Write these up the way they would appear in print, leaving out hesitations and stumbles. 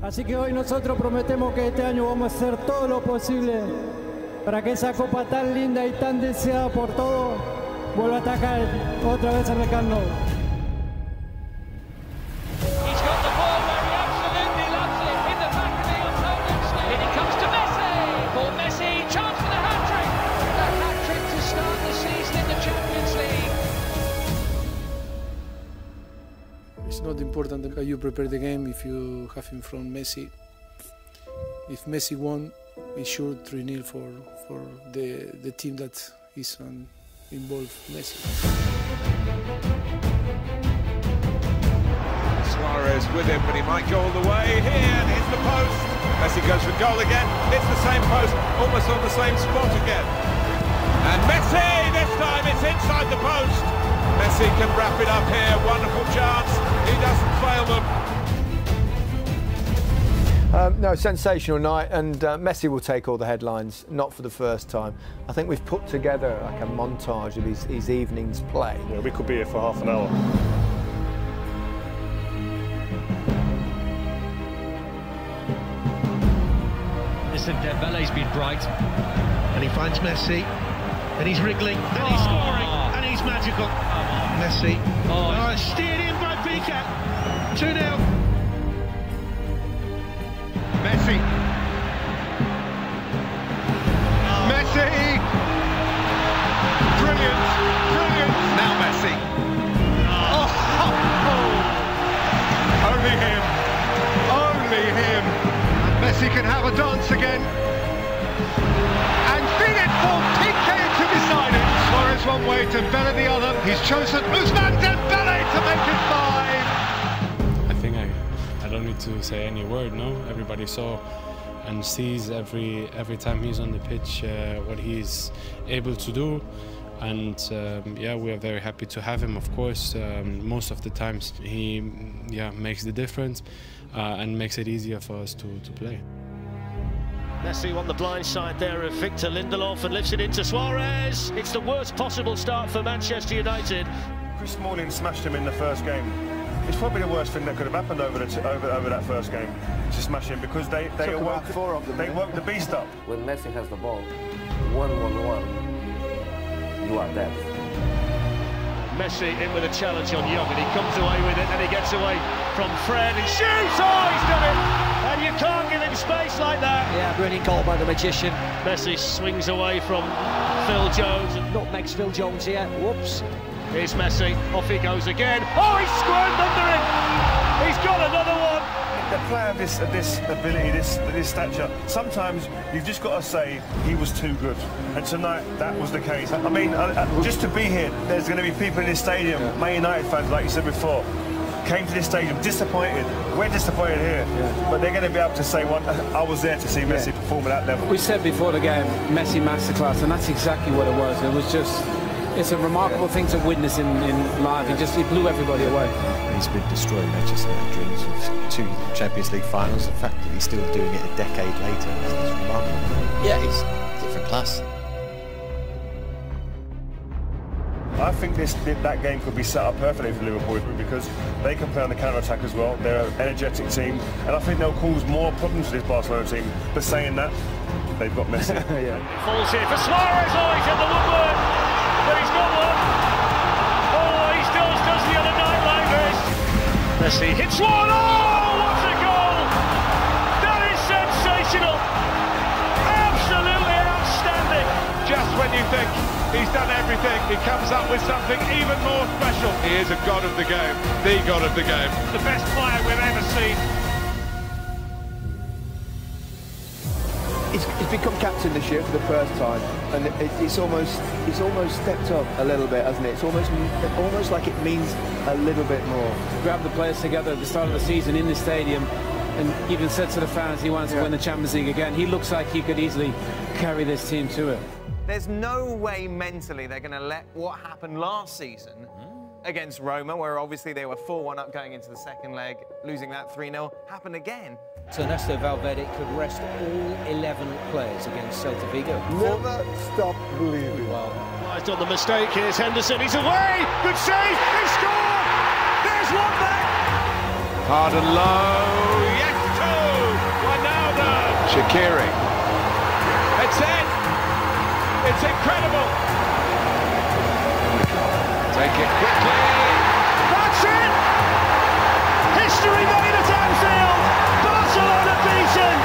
Así que hoy nosotros prometemos que este año vamos a hacer todo lo posible para que esa copa tan linda y tan deseada por todos vuelva a atacar otra vez en el Camp Nou. He's got the ball where he absolutely loves it, in the back of the opponent's net. And it comes to Messi. For Messi, chance for the hat-trick. The hat-trick to start the season in the Champions League. It's not important how you prepare the game if you have in front Messi. If Messi won, it's sure 3-0 for the team that is involved, Messi. Suarez with him, but he might go all the way here and hits the post. Messi goes for goal again, hits the same post, almost on the same spot again. And Messi, this time it's inside the post. Messi can wrap it up here, wonderful chance, he doesn't fail them. No, sensational night, and Messi will take all the headlines, not for the first time. I think we've put together like a montage of his evening's play. Yeah, we could be here for half an hour. Listen, Dembele's been bright, and he finds Messi, and he's wriggling, and he's scoring, and he's magical. Messi, steered in by Piqué, 2-0. Messi. Messi! Brilliant, brilliant. Now Messi. Only him. Only him. And Messi can have a dance again. And feed it for Piqué to decide it. Suarez one way, Dembele the other. He's chosen Ousmane Dembele to make it 5. I think I don't need to say any word, no? Everybody saw and sees every time he's on the pitch what he's able to do. And yeah, we are very happy to have him, of course. Most of the times he makes the difference and makes it easier for us to play. Messi on the blind side there of Victor Lindelof and lifts it into Suarez. It's the worst possible start for Manchester United. Chris Smalling smashed him in the first game. It's probably the worst thing that could have happened over that first game, to smash him, because they woke the beast up. When Messi has the ball, 1-1-1, you are dead. Messi in with a challenge on Young, and he comes away with it, and he gets away from Fred and shoots! Oh, he's done it! And you can't give him space like that. Yeah, brilliant goal by the magician. Messi swings away from Phil Jones. Nutmegs Phil Jones here. Whoops. Here's Messi, off he goes again. Oh, he's squirmed under it! He's got another one! The player of this ability, this stature, sometimes you've just got to say he was too good. And tonight, that was the case. I mean, just to be here, there's going to be people in this stadium, Man United fans, like you said before, came to this stadium disappointed. We're disappointed here, but they're going to be able to say, I was there to see Messi perform at that level. We said before the game, Messi masterclass, and that's exactly what it was. It was just, it's a remarkable thing to witness in live. He blew everybody away. He's been destroying Manchester United dreams of 2 Champions League finals. The fact that he's still doing it a decade later is remarkable. Yeah, he's different class. I think that game could be set up perfectly for Liverpool because they can play on the counter-attack as well. They're an energetic team, and I think they'll cause more problems for this Barcelona team. But saying that, they've got Messi. Falls here for Suarez. Oh, he's in the woodwork, but he's got one. Oh, he still does the other night like this. Messi hits one. Oh, what a goal! That is sensational. Absolutely outstanding. Just when you think he's done everything, he comes up with something even more special. He is a god of the game, the god of the game. The best player we've ever seen. He's become captain this year for the first time, and it's almost stepped up a little bit, hasn't it? It's almost like it means a little bit more. Grab the players together at the start of the season in the stadium, and even said to the fans he wanted to win the Champions League again. He looks like he could easily carry this team to it. There's no way mentally they're going to let what happened last season against Roma, where obviously they were 4-1 up going into the second leg, losing that 3-0, happen again. So Ernesto Valverde could rest all 11 players against Celta Vigo. Never stop believing. Well, He's done the mistake. Here's Henderson. He's away. Good save. He scored. There's one back. Hard and low. Yes, two. Shaqiri. It's in! It's incredible! Take it quickly! That's it! History made at Anfield! Barcelona beaten!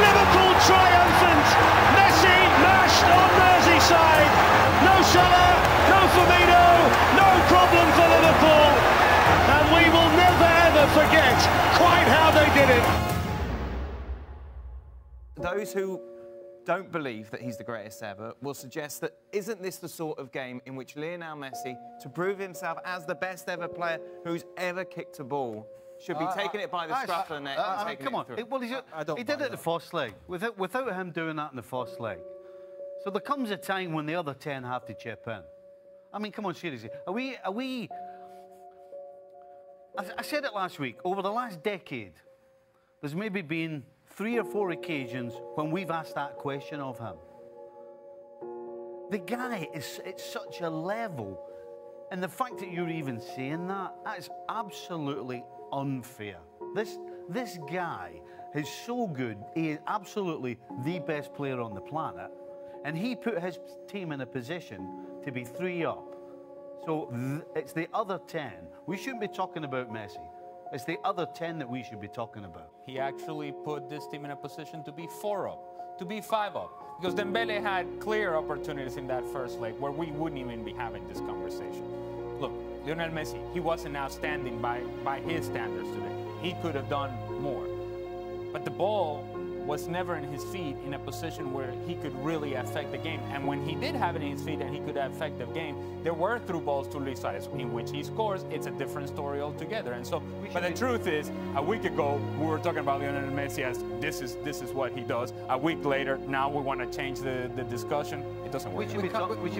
Liverpool triumphant! Messi mashed on Merseyside! No Salah, no Firmino, no problem for Liverpool! And we will never ever forget quite how they did it! Those who don't believe that he's the greatest ever will suggest that isn't this the sort of game in which Lionel Messi, to prove himself as the best ever player who's ever kicked a ball, should be taking it by the scruff of the neck and taking come it on. through? Well, he did it in the first leg, without him doing that in the first leg. So there comes a time when the other 10 have to chip in. I mean, come on, seriously. I said it last week, over the last decade, there's maybe been 3 or 4 occasions when we've asked that question of him. The guy is at such a level, and the fact that you're even saying that is absolutely unfair. This guy is so good, he is absolutely the best player on the planet, and he put his team in a position to be 3 up. So it's the other 10. We shouldn't be talking about Messi. It's the other 10 that we should be talking about. He actually put this team in a position to be 4 up, to be 5 up. Because Dembele had clear opportunities in that first leg where we wouldn't even be having this conversation. Look, Lionel Messi, he wasn't outstanding by his standards today. He could have done more. But the ball was never in his feet in a position where he could really affect the game. And when he did have it in his feet and he could affect the game, there were through balls to Luis Suarez, in which he scores. It's a different story altogether. And so, but the truth is, a week ago, we were talking about Lionel Messi as this is what he does. A week later, now we want to change the discussion. It doesn't work. We should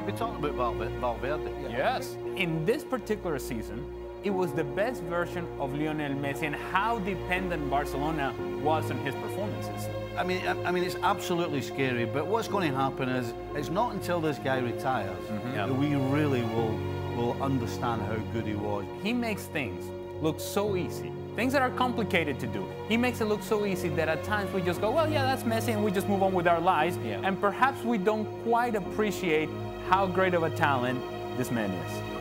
be talking about Valverde. Yes. In this particular season, it was the best version of Lionel Messi and how dependent Barcelona was on his performances. I mean, it's absolutely scary, but what's going to happen is it's not until this guy retires that we really will understand how good he was. He makes things look so easy. Things that are complicated to do. He makes it look so easy that at times we just go, well, yeah, that's Messi, and we just move on with our lives. Yeah. And perhaps we don't quite appreciate how great of a talent this man is.